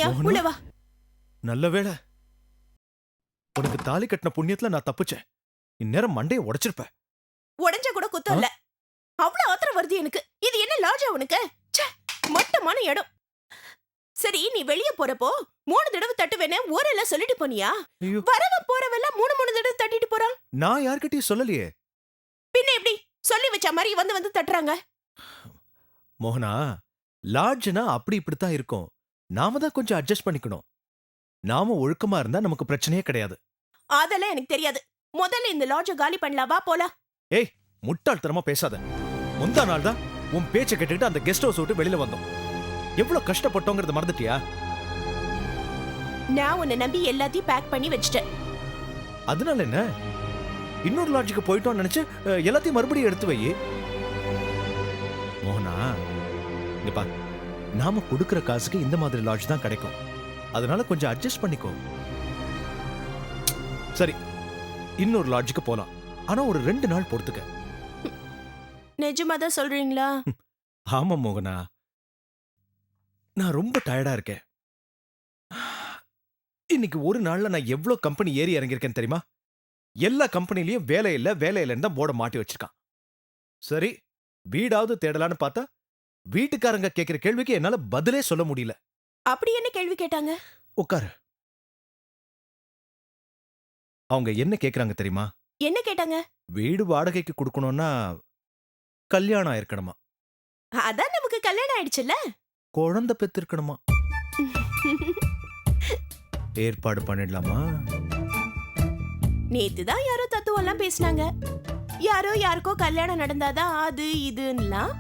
போனியா? உள்ள வா. நல்ல வேளை, உனக்கு தாலி கட்டின புண்ணியத்துல நான் தப்பிச்சேன். இந்நேரம் மண்டையை உடைச்சிருப்ப. உடஞ்ச கூட குத்தம் இல்ல. அவ்வளவு ஆத்திரம் வருது எனக்கு. இது என்ன லாட்ஜா உனக்கு? மட்டமான இடம். சரி, நீ வெளிய போறப்போ 3 தடவை தட்டுவேன்னு ஊரெல்லாம் சொல்லிட்டு போனியா? வரவ போறவெல்லாம் 3 தடவை தட்டிட்டு போறான். நான் யார்கிட்டயும் சொல்லலையே. பின்ன எப்படி சொல்லி வச்ச மாதிரி வந்து தட்டுறாங்க? மோகனா, லாட்ஜ்னா அப்படி இப்படித்தான் இருக்கும். நாம தான் கொஞ்சம் அட்ஜஸ்ட் பண்ணிக்கணும். நாம ஒழுக்கமா இருந்தா நமக்கு பிரச்சனையே கிடையாது. அதெல்லாம் எனக்கு தெரியாது. முதல்ல இந்த லாட்ஜ காலி பண்ணலாம், வா போலாம். ஏய், முட்டாள்தனமா பேசாத. முந்தா நாள் தான் உன் பேச்ச கேட்டுக்கிட்டு அந்த கெஸ்ட் ஹவுஸ் விட்டு வெளியில வந்தோம். எவ்வளவு கஷ்டப்பட்டோங்கிறத மறந்துட்டியா? நான் உன்னை நம்பி எல்லாத்தையும் பேக் பண்ணி வச்சிட்டேன். அதனால என்ன? இன்னொரு லாட்ஜுக்கு போயிட்டோம்னு நினைச்சு எல்லாத்தையும் மறுபடியும் எடுத்து வை. மோகனா, இங்க பா, நாம கொடுக்கிற காசுக்கு இந்த மாதிரி லாட்ஜ் தான் கிடைக்கும். அதனால கொஞ்சம் அட்ஜஸ்ட் பண்ணிக்கோ. சரி, இன்னொரு லாட்ஜுக்கு போலாம். ஆனா ஒரு 2 நாள் பொறுத்துக்க. நிஜமா தான் சொல்றீங்களா? ஆமா மோகனா, நான் ரொம்ப டயர்டா இருக்கேன். இன்னைக்கு ஒரு நாள்ல நான் எவ்வளவு கம்பெனி ஏறி இறங்கியிருக்கேன் தெரியுமா? எல்லா கம்பெனிலயும் வேலை இல்லைன்னு தான் போர்டை மாட்டி வச்சிருக்கான். சரி, வீடாவது தேடலான்னு பார்த்தா வீட்டுக்காரங்க கேட்கிற கேள்விக்கு என்னால பதிலே சொல்ல முடியல. அப்படி என்ன கேள்வி கேட்டாங்க? உட்காரு. அவங்க என்ன கேக்குறாங்க தெரியுமா? என்ன கேட்டாங்க? வீடு வாடகைக்கு கொடுக்கணும்னா கல்யாணம் ஆயிருக்கணுமா? அதான் நமக்கு கல்யாணம் ஆயிடுச்சுல்ல. குழந்தை பெத்திருக்கணுமா? ஏற்பாடு பண்ணிடலாமா? நேத்து தான் யாரோ தத்துவம் எல்லாம் பேசினாங்க. யாரோ யாருக்கோ கல்யாணம் நடந்தாதான் அது இதுன்னலாம்.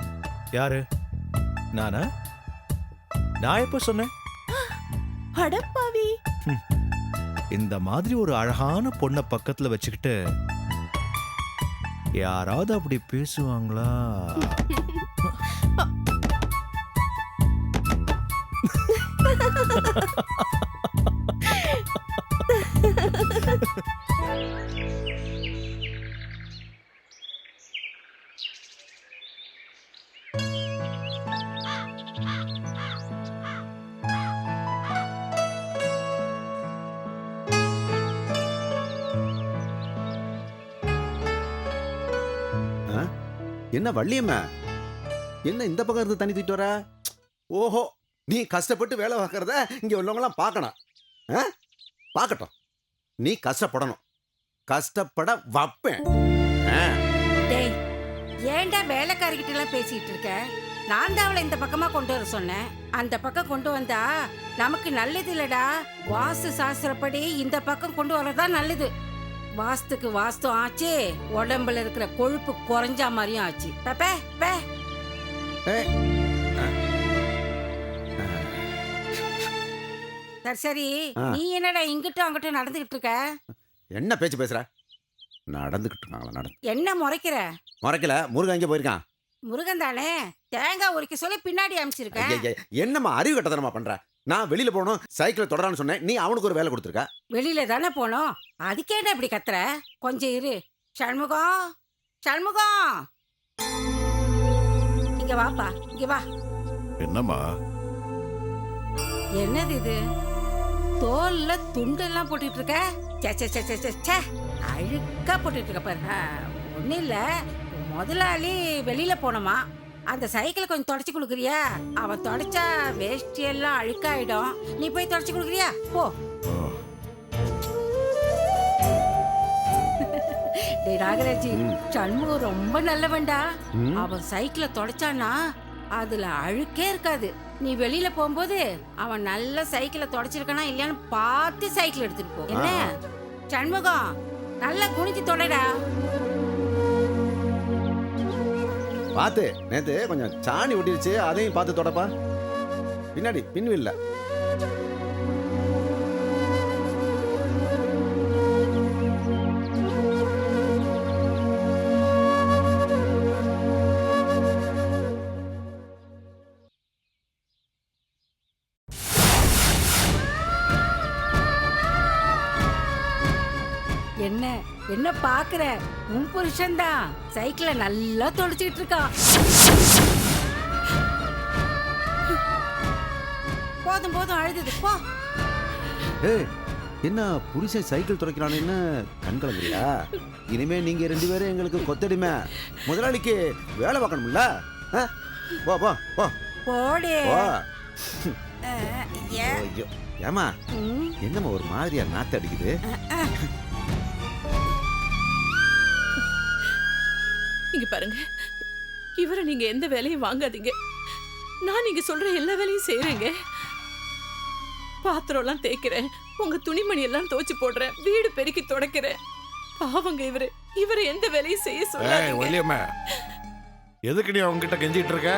யாரு? நானா? நான் எப்ப சொன்னேன்? அடப்பாவி. இந்த மாதிரி ஒரு அழகான பொண்ணை பக்கத்துல வச்சுக்கிட்டு யாராவது அப்படி பேசுவாங்களா? என்ன வள்ளியம்மா, என்ன இந்த பக்கம் இருந்து தண்ணி தூக்கிட்டு வர? ஓஹோ, நீ கஷ்டப்பட்டு வேலை பார்க்கறத இங்க உள்ளவங்களாம் பார்க்கணும். பார்க்கட்டும், நீ கஷ்டப்படணும். கஷ்டப்பட வைப்பேன். டேய், ஏன்டா வேலைக்காரிக்கிட்ட எல்லாம் பேசிட்டு இருக்க? நான் தான் அவளை இந்த பக்கமா கொண்டு வர சொன்னேன். அந்த பக்கம் கொண்டு வந்தா நமக்கு நல்லது இல்லடா. வாஸ்து சாஸ்திரப்படி இந்த பக்கம் கொண்டு வரதா நல்லது. வாஸ்துக்கு வாஸ்து ஆச்சு, உடம்புல இருக்கிற கொழுப்பு குறைஞ்சா மாதிரியும் ஆச்சு. சரி சரி, நீ என்னடா இங்கிட்டும் அங்கிட்டும் நடந்துகிட்டு இருக்க? என்ன பேச்சு பேசுற? நடந்துகிட்டு இருக்காங்களா? என்ன முறைக்கிற? முறைக்கல, முருகன் எங்க போயிருக்கான்? முருகன் தானே, தேங்காய் உரிக்க சொல்லி பின்னாடி அனுப்பிச்சிருக்கேன். என்னம்மா அறிவு கட்டதனமா பண்ற? நான் வெளியில போகணும், சைக்கிளை தொடரான்னு சொன்னேன், நீ அவனுக்கு ஒரு வேலை கொடுத்துருக்க. வெளியில தானே போனோம், அதுக்கேடா இப்படி கத்துற? கொஞ்சம் இரு. சண்முகம், சண்முகம், இங்க வாப்பா, இங்க வா. என்னம்மா? என்னது இது? தோல்ல துண்டெல்லாம் போட்டுட்டு இருக்க? அழுக்கா போட்டுட்டு இருக்க பாரு. ஒன்னும் இல்ல, முதலாளி வெளியில போனோமா, அந்த சைக்கிளை கொஞ்சம் தொடச்சி கொடுக்குறியா? அவன் தொடச்சா வேஷ்டி எல்லாம் அழுக்காயிடும். நீ போய் தொடச்சி கொடுக்குறியா? போ. டேய் நாகராஜி, சண்முகம் ரொம்ப நல்லவன்டா. அவன் சைக்கிளை தொடச்சானா அதுல அழுக்கே இருக்காது. நீ வெளியில போகும்போது அவன் நல்ல சைக்கிளை தொடச்சிருக்கானா இல்லையான்னு பார்த்து சைக்கிள் எடுத்துட்டு போ. என்ன சண்முகம், நல்லா குனிஞ்சு தொடடா. பார்த்து, நேத்து கொஞ்சம் சாணி ஒட்டிருச்சு, அதையும் பார்த்து தொடப்பா. பின்னாடி பின்வில்ல. என்ன என்ன பாக்குற? உன் புருஷன் தான் சைக்கிளை நல்லா தொடச்சிட்டு இருக்கான். போ போதும் போதும் அழுதுது போ. ஏய் என்ன புருஷன் சைக்கிள் துடைக்கிறான்னு கண் கலங்குறியா? இனிமே நீங்க 2 பேரும் எங்களுக்கு கொத்தடிமை. முதலாளிக்கு வேலை பார்க்கணும்ல. ஆ? போ போ போ போடே. போ. ஏ. ஐயோ ஏமா ம். என்னம்மா ஒரு மாதிரியா நாத்து அடிக்குது? இங்க பாருங்க, இவரை நீங்க எந்த வேலையும் வாங்காதீங்க. நான் நீங்க சொல்ற எல்லா வேலையும் செய்யறேங்க. பாத்திரம் எல்லாம் தேய்க்கிறேன், உங்க துணிமணி எல்லாம் துவைச்சு போடுறேன், வீடு பெருக்கி துடைக்கிறேன். பாவங்க இவரை எந்த வேலையும் செய்ய சொல்லாதீங்க. வள்ளியம்மா, எதுக்கு நீ அவங்க கிட்ட கெஞ்சிட்டு இருக்க?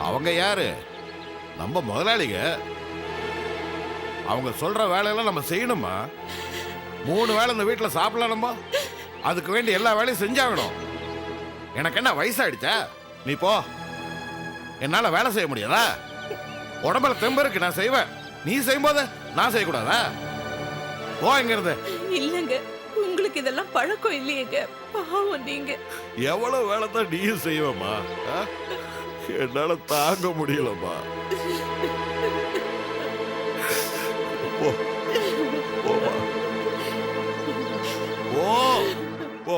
அவங்க யாரு? நம்ம முதலாளிங்க. அவங்க சொல்ற வேலையெல்லாம் நம்ம செய்யணுமா? 3 வேளை இந்த வீட்டுல சாப்பிடலாமா? அதுக்கு வேண்டி எல்லா வேலையும் செஞ்சாகணும். எனக்கு என்ன வயசாயிடுச்சா? நீ போ. என்னால வேலை செய்ய முடியாதா? உடம்புல தெம்பு இருக்கு, நான் செய்வேன். நீ செய்யும்போது நான் செய்யக்கூடாதா? போ இங்கிருந்து. இல்லங்க, உங்களுக்கு இதெல்லாம் பழக்கம் இல்லையேங்க. பாவம் நீங்க. எவ்வளவு வேலை தான் நீயும் செய்வமா? என்னால தாங்க முடியலம்மா. போ போமா. போ போ.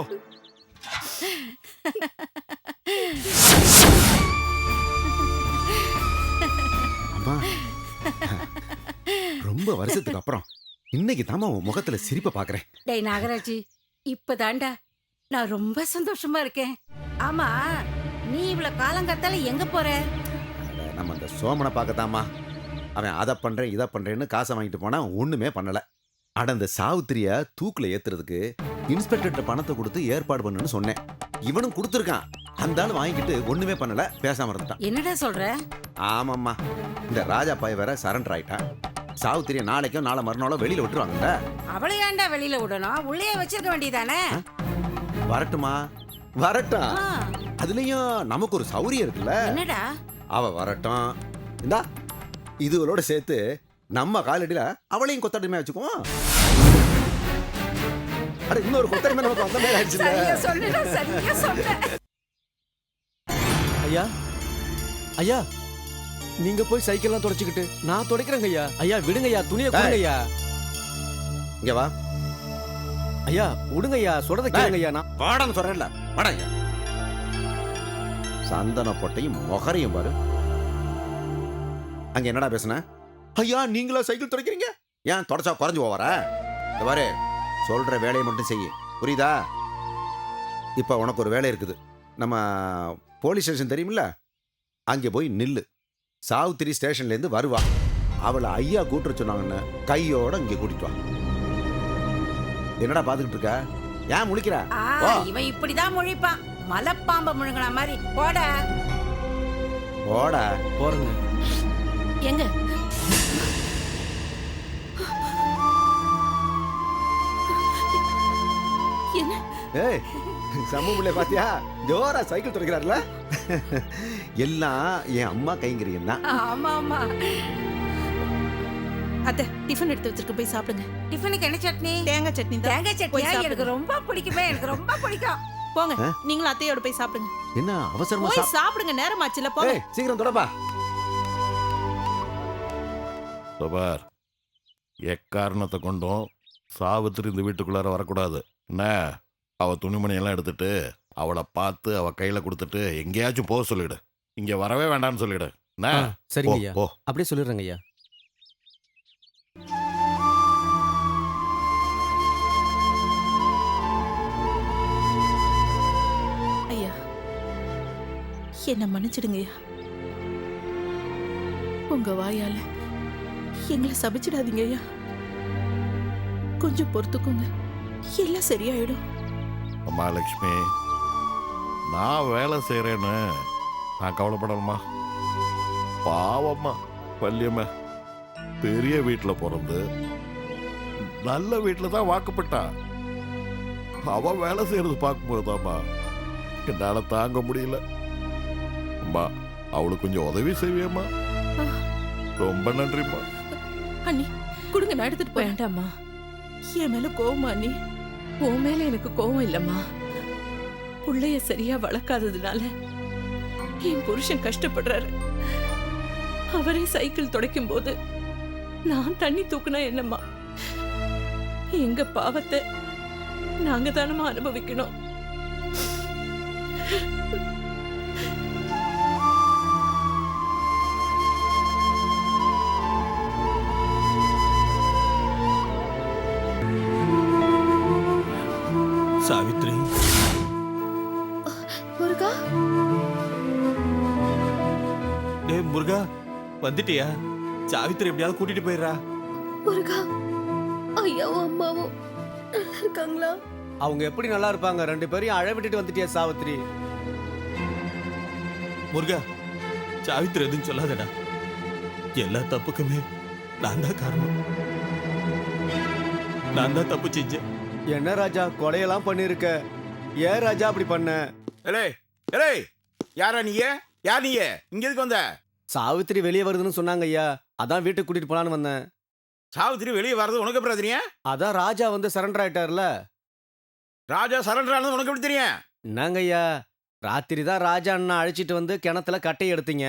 அம்மா ரொம்ப வருஷத்துக்கு அப்புறம் இன்னைக்கு தாமா உன் முகத்துல சிரிப்பை பாக்குறேன். டேய் நாகராஜி, இப்பதான்டா நான் ரொம்ப சந்தோஷமா இருக்கேன். ஆமா, நீ இவ்வளவு காலங்காத்தால எங்க போற? நம்ம அந்த சோமனை பார்க்கத்தாமா. அவன் அதை பண்றேன் இதை பண்றேன்னு காசை வாங்கிட்டு போனா ஒண்ணுமே பண்ணல. அட அந்த சாவுத்திரிய தூக்குல ஏத்துறதுக்கு இன்ஸ்பெக்டர்கிட்ட பணத்தை கொடுத்து ஏற்பாடு பண்ணுன்னு சொன்னேன். இவனும் கொடுத்துருக்கான். அந்த ஆள் வாங்கிட்டு ஒண்ணுமே பண்ணல, பேசாம இருந்துட்டான். என்னடா சொல்ற? ஆமாம்மா, இந்த ராஜா பாய் வேற சரண்டர் ஆயிட்டான். சாவுத்திரிய நாளைக்கும் நாளை மறுநாளோ வெளியில விட்டுருவாங்கல்ல. அவளை ஏன்டா வெளியில விடணும்? உள்ளே வச்சிருக்க வேண்டியதானே? வரட்டுமா, வரட்டும். அதுலயும் நமக்கு ஒரு சௌரியம் இருக்குல்ல. என்னடா? அவ வரட்டும். இந்தா இதுகளோட சேர்த்து நம்ம காலடியில அவளையும் கொத்தடிமையா வச்சுக்குவோம். அட இன்னொரு கொத்தடிமை நமக்கு வந்த மாதிரி ஆயிடுச்சு. சரியா சொல்லுடா, சரியா சொல்ற. ஐயா ஐயா, நீங்க போய் சைக்கிள்லாம் தொடச்சுக்கிட்டு நான் துடைக்கிறேங்க ஐயா. ஐயா விடுங்க ஐயா, துணியை கொடுங்க ஐயா. இங்க வா. ஐயா விடுங்க ஐயா, சொல்றத கேளுங்க ஐயா. நான் வாடான்னு சொல்றேன்ல, வாடாங்க. சந்தன பொட்டையும் மொகரையும் பாரு. அங்க என்னடா பேசுன? ஐயா நீங்களா சைக்கிள் துடைக்கிறீங்க? ஏன் தொடச்சா குறைஞ்சு போவார? இந்த பாரு, சொல்ற வேலையை மட்டும் செய்ய, புரியுதா? இப்ப உனக்கு ஒரு வேலை இருக்குது. நம்ம போலீஸ் ஸ்டேஷன் தெரியுமில்ல, அங்கே போய் நில்லு. சாவுத்திரி ஸ்டேஷன்ல இருந்து வருவா. அவளை ஐயா கூட்டுற சொன்னாங்கன்னு கையோட இங்கே கூட்டிட்டு வா. என்னடா பாத்துக்கிட்டு இருக்க? ஏன் முழிக்கிற? இவன் இப்படிதான் முழிப்பான், மலைப்பாம்ப முழுங்கின மாதிரி. போட போட போறேங்க. எங்க என்ன? ஏய் சமூக பிள்ளை பாத்தியா, ஜோரா சைக்கிள் துடைக்கிறாருல. எல்லாம் என் அம்மா கைங்கரியன்னா. ஆமா ஆமா. அத்தை, டிஃபன் எடுத்து வச்சிருக்க, போய் சாப்பிடுங்க. டிஃபனுக்கு என்ன சட்னி? தேங்காய் சட்னி தான். தேங்காய் போய் சட்னியா? சாப்பிடுங்க. எனக்கு ரொம்ப பிடிக்குமே, எனக்கு ரொம்ப பிடிக்கும். போங்க, ஆ? நீங்களும் அத்தையோட போய் சாப்பிடுங்க. என்ன அவசரமா போய் சாப்பிடுங்க, நேரமாச்சுல. போங்க. ஏய் சீக்கிரம் தொடப்பா. பார், எக்காரணத்தை கொண்டும் சாவித்திரி இந்த வீட்டுக்குள்ளார வரக்கூடாது. என்ன, அவ துணிமணியெல்லாம் எடுத்துட்டு அவளை பார்த்து அவ கையில கொடுத்துட்டு எங்கேயாச்சும் போக சொல்லிடு. இங்க வரவே வேண்டாம்னு சொல்லிடு. என்ன? சரிங்க போ, ஐயா, போ. அப்படியே சொல்லிடுறேங்க ஐயா. ஐயா, என்ன மன்னிச்சிடுங்கய்யா. உங்க வாயால எங்களை சபிச்சிடாதீங்க ஐயா. கொஞ்சம் பொறுத்துக்கோங்க, எல்லாம் சரியாயிடும். அம்மா லட்சுமி, நான் வேலை செய்யறேன்னு நான் கவலைப்படணுமா? பாவம்மா வள்ளியம்மா, பெரிய வீட்டுல பிறந்து நல்ல வீட்டுல தான் வாக்கப்பட்டா. அவ வேலை செய்யறது பார்க்கும்போதுதாம்மா என்னால தாங்க முடியல. அம்மா, அவளுக்கு கொஞ்சம் உதவி செய்வியம்மா? ரொம்ப நன்றிம்மா. அண்ணி கொடுங்க, நான் எடுத்துட்டு போய். வேண்டாம்மா, என் மேல கோவமா அண்ணி? உன் மேல எனக்கு கோவம் இல்லம்மா. புள்ளைய சரியா வளர்க்காததுனால என் புருஷன் கஷ்டப்படுறாரு. அவரே சைக்கிள் துடைக்கும் போது நான் தண்ணி தூக்குனா என்னம்மா? எங்க பாவத்தை நாங்க தானமா அனுபவிக்கணும். சாவித்ரி, முருகா, டேய் முருகா, வந்துட்டியா? சாவித்ரி எப்படியாவது கூட்டிட்டு போயிடுறா. முருகா, ஐயாவும் அம்மாவும் நல்லா இருக்காங்களா? அவங்க எப்படி நல்லா இருப்பாங்க? 2 பேரையும் அழ விட்டுட்டு வந்துட்டியா சாவித்ரி? முருகா, சாவித்ரி எதுவும் சொல்லாதடா. எல்லா தப்புக்குமே நான் தான் காரணம். நான் தான் தப்பு செஞ்சேன். என்ன ராஜா, கொலையெல்லாம் பண்ணிருக்க? ஏன் ராஜா அப்படி பண்ண? ஏலே ஏலே, யாரா நீயே? யார் நீயே? இங்க எதுக்கு வந்த? சாவித்ரி வெளியே வருதுன்னு சொன்னாங்க ஐயா, அதான் வீட்டுக்கு கூட்டிட்டு போலான்னு வந்தேன். சாவித்திரி வெளியே வர்றது உனக்கு எப்படி தெரியும்? அதான் ராஜா வந்து சரண்டர் ஆயிட்டார்ல. ராஜா சரண்டர் ஆனது உனக்கு எப்படி தெரியும்? என்னங்க ஐயா, ராத்திரி தான் ராஜா அண்ணா அழைச்சிட்டு வந்து கிணத்துல கட்டை எடுத்தீங்க.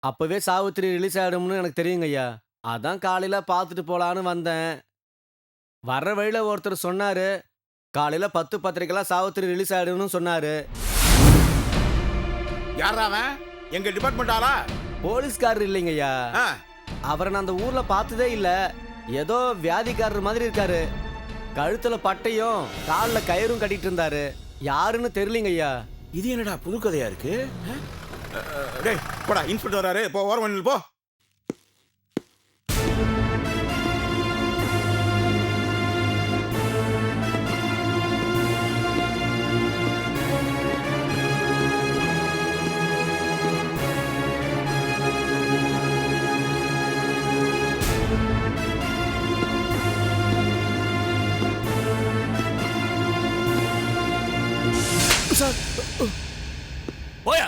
அப்பவே சாவித்ரி ரிலீஸ் ஆயிடும்னு எனக்கு தெரியுங்க ஐயா. அதான் காலையில பார்த்துட்டு போலான்னு வந்தேன். வர்ற வழியில ஒருத்தர் சொன்னாரு, காலையில 10:10:30 சாவித்ரி ரிலீஸ் ஆயிடும்னு சொன்னாரு. யாரா அவன்? எங்க டிபார்ட்மெண்ட் ஆளா? போலீஸ்காரர் இல்லைங்க ஐயா, ஆ, அவரை நான் அந்த ஊர்ல பார்த்ததே இல்ல. ஏதோ வியாதிக்காரர் மாதிரி இருக்காரு. கழுத்துல பட்டையும் கால்ல கயிறும் கட்டிட்டு இருந்தாரு. யாருன்னு தெரியலங்க ஐயா. இது என்னடா புது கதையா இருக்கு? டேய் போடா, இன்ஸ்பெக்டர் வராரு, போ ஓரம் பண்ணில் போ. போயா.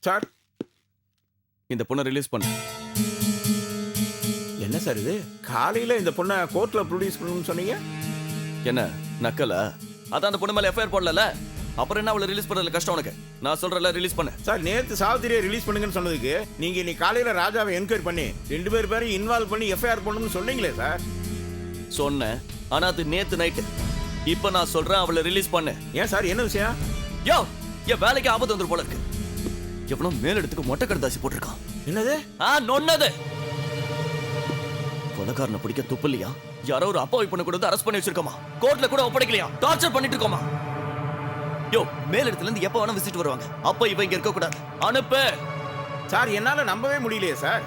சார், இந்த பொண்ணை ரிலீஸ் பண்ணு. என்ன சார் இது? காலையில இந்த பொண்ணை கோர்ட்ல ப்ரொடியூஸ் பண்ணணும்னு சொன்னீங்க. என்ன நக்கலா? அதான் அந்த பொண்ணு மேல எஃப்ஐஆர் போடல. அப்புறம் என்ன அவளை ரிலீஸ் பண்றதுல கஷ்டம் உனக்கு? நான் சொல்றல ரிலீஸ் பண்ணு. சார், நேத்து சாவித்திரியை ரிலீஸ் பண்ணுங்கன்னு சொன்னதுக்கு நீங்க இன்னைக்கு காலையில ராஜாவை என்கொயரி பண்ணி 2 பேரையும் இன்வால்வ் பண்ணி எஃப்ஐஆர் பண்ணணும்னு சொன்னீங்களே சார். சொன்னேன், ஆனா அது நேத்து நைட்டு. இப்ப நான் சொல்றேன், அவளை ரிலீஸ் பண்ணு. ஏன் சார், என்ன விஷயம்? யோ, என் வேலைக்கு ஆபத்து வந்துரு போல இருக்கு. எவனோ மேலிடத்துக்கு மொட்டை கடுதாசி போட்டிருக்கான். என்னது? நொன்னது. கொலைகாரனை பிடிக்க துப்பு இல்லையா? யாரோ ஒரு அப்பாவி பொண்ணு கூட அரெஸ்ட் பண்ணி வச்சிருக்கோமா? கோர்ட்ல கூட ஒப்படைக்கலையா? டார்ச்சர் பண்ணிட்டு இருக்கோமா? யோ, மேலிடத்துல இருந்து எப்ப வேணா விசிட் வருவாங்க. அப்ப இவ இங்க இருக்க கூடாது. அனுப்பு. சார், என்னால நம்பவே முடியலையே சார்.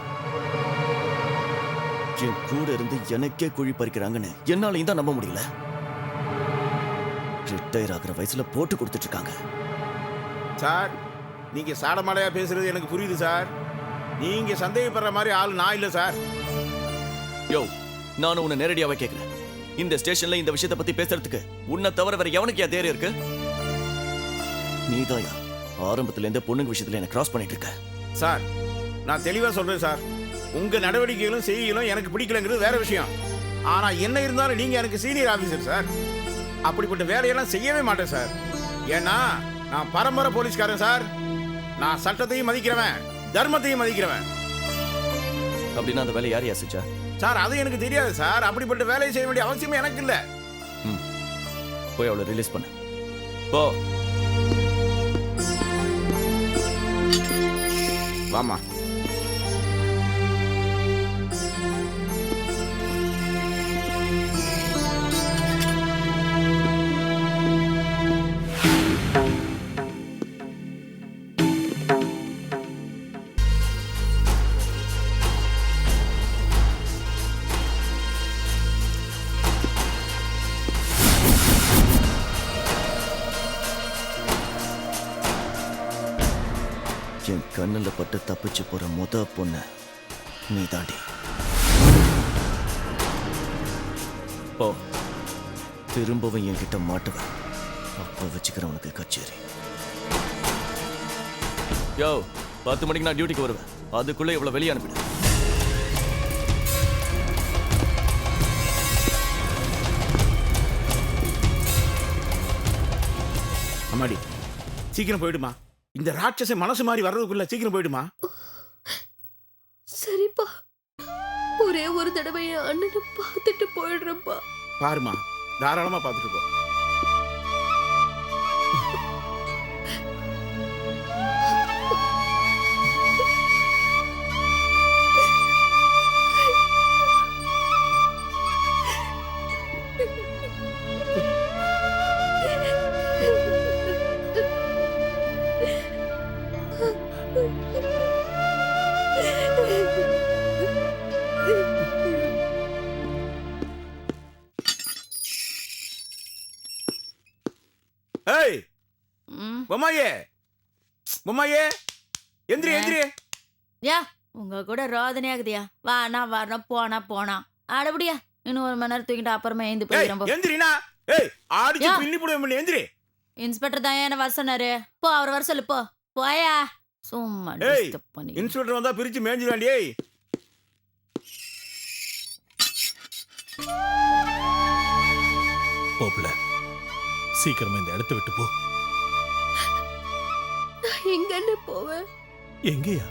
என் கூட இருந்து எனக்கே குழி பறிக்கிறாங்கன்னு என்னாலையும் தான் நம்ப முடியல. ரிட்டையர் ஆகிற வயசுல போட்டு கொடுத்துட்டு இருக்காங்க. சார், நீங்க சாடமாடையா பேசுறது எனக்கு புரியுது சார். நீங்க சந்தேகப்படுற மாதிரி ஆள் நான் இல்ல சார். யோ, நானும் உன்னை நேரடியாவே கேட்கிறேன். இந்த ஸ்டேஷன்ல இந்த விஷயத்தை பத்தி பேசுறதுக்கு உன்னை தவிர வேற எவனுக்கு தைரியம் இருக்கு? நீதாயா ஆரம்பத்துல இருந்த பொண்ணுங்க விஷயத்துல என்ன கிராஸ் பண்ணிட்டு இருக்க? சார், நான் தெளிவா சொல்றேன் சார். உங்க நடவடிக்கைகளும் செய்திகளும் எனக்கு பிடிக்கலங்கிறது வேற விஷயம். ஆனா என்ன இருந்தாலும் நீங்க எனக்கு சீனியர் ஆபீசர் சார். அப்படிப்பட்ட வேலையெல்லாம் செய்யவே மாட்டேன் சார். ஏன்னா நான் பரம்பரை போலீஸ்காரன் சார். நான் சட்டத்தையும் மதிக்கிறவன், தர்மத்தையும் மதிக்கிறவன். அப்படின்னா அந்த வேலை யார் யாசிச்சா? சார், அது எனக்கு தெரியாது சார். அப்படிப்பட்ட வேலையை செய்ய வேண்டிய அவசியம் எனக்கு இல்ல. போய் அவளை ரிலீஸ் பண்ணு. போ. வாமா. என் கண்ணுல பட்டு தப்பிச்சு போற முத பொண்ணு நீ தாண்டி. போ, திரும்பவும் என்கிட்ட மாட்டுவேன். அப்ப வச்சுக்கிறவனுக்கு கச்சேரி. யோ 10 மணிக்கு நான் டியூட்டிக்கு வருவேன். அதுக்குள்ள இவ்வளவு வெளியே அனுப்பிடு. அம்மாடி சீக்கிரம் போயிடுமா. இந்த ராட்சச மனசு மாதிரி வர்றதுக்குள்ள சீக்கிரம் போயிடுமா. சரிப்பா, ஒரே ஒரு தடவை என் அண்ணனை பார்த்துட்டு போயிடுறேன்ப்பா. பாருமா, தாராளமா பார்த்துட்டு போ. ஏய் பொம்மாயே, பொம்மாயே, எந்திரி எந்திரி. யா உங்க கூட ரோதனை ஆகுதியா? வானா வரணும், போனா போனா. ஆடபடியா இன்னும் 1 மணி நேரம் தூக்கிட்டு அப்புறமா எழுந்து போயிடும். எந்திரினா. ஏய் ஆடிச்சு பின்னி போடுவேன். எந்திரி. இன்ஸ்பெக்டர் தான் என்ன வர சொன்னாரு. போ, அவர் வர சொல்லு. போ போயா. சும்மா டிஸ்டர்ப் பண்ணி. இன்ஸ்பெக்டர் வந்தா பிரிச்சு மேஞ்சிடாண்டி. ஏய் போப்ல சீக்கிரமா இந்த இடத்தை விட்டு போ. நான் எங்கன்னு போவேன்? எங்கயா?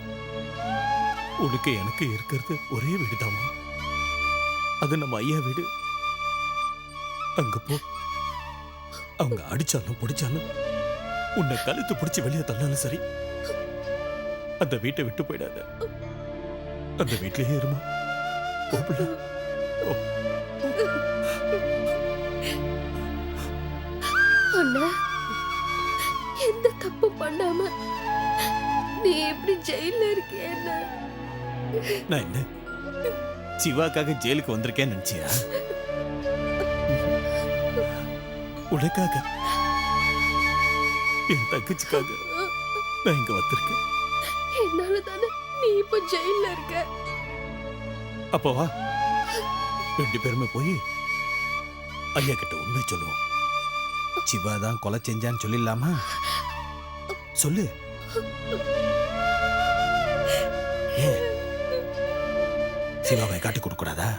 உனக்கு எனக்கு இருக்கிறது ஒரே வீடுதாமா. அது நம்ம ஐயா வீடு. அங்க போ. அவங்க அடிச்சாலும் பிடிச்சாலும் உன்னை கழுத்து பிடிச்சி வெளியே தள்ளாலும் சரி, அந்த வீட்டை விட்டு போயிடாத. அந்த வீட்டிலேயே இருமா. போப்ல அண்ணா, எந்த தப்பு பண்ணாம நீ எப்படி ஜெயில இருக்கிய? நான் என்ன சிவாக்காக ஜெயிலுக்கு வந்திருக்கேன்னு நினைச்சியா? உனக்காக, என் தங்கச்சிக்காக நான் இங்க வந்திருக்கேன். என்னால தானே நீ இப்ப ஜெயில இருக்க. அப்போ வா, 2 பேருமே போய் ஐயா கிட்ட உண்மை சொல்லுவோம். சிவா தான் கொலை செஞ்சான்னு சொல்லிடலாமா? சொல்லு. ஏன் சிவாவை காட்டி கொடுக்க கூடாதா?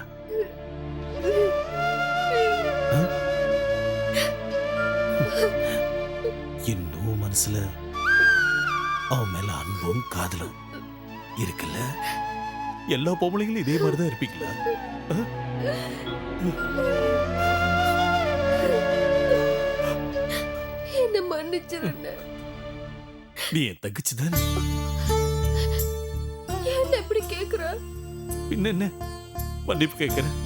இன்னும் மனசுல அவன் மேல அன்பும் காதலும் இருக்குல்ல? எல்லா பொம்பளைங்களும் இதே மாதிரிதான் இருப்பீங்களா? என்ன மன்னிச்சிருந்த. நீ என் தங்கச்சிதான். ஏன் எப்படி கேக்குற? பின்ன என்ன மன்னிப்பு கேட்கிறேன்.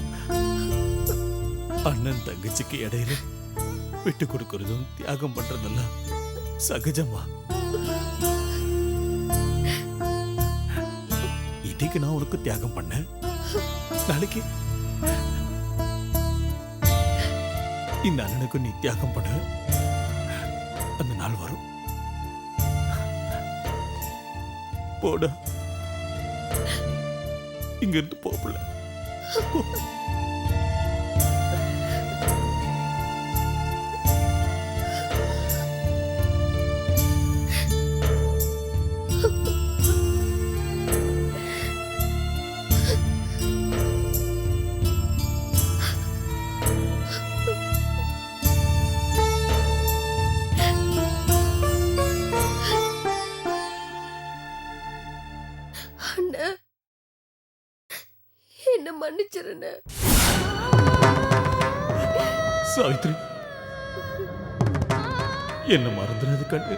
அண்ணன் தங்கச்சிக்கு இடையில விட்டு கொடுக்கறதும் தியாகம் பண்றதெல்லாம் சகஜமா. இன்னைக்கு நான் உனக்கு தியாகம் பண்ணேன், நாளைக்கு இந்த அண்ணனுக்கு நீ தியாகம் பண்ண அந்த நாள் வரும். போடா, இங்க இருந்து போகல. அண்ணா, என்ன மன்னிச்சிருந்த. சாவித்ரி, என்ன மறந்துடாது கண்ணு.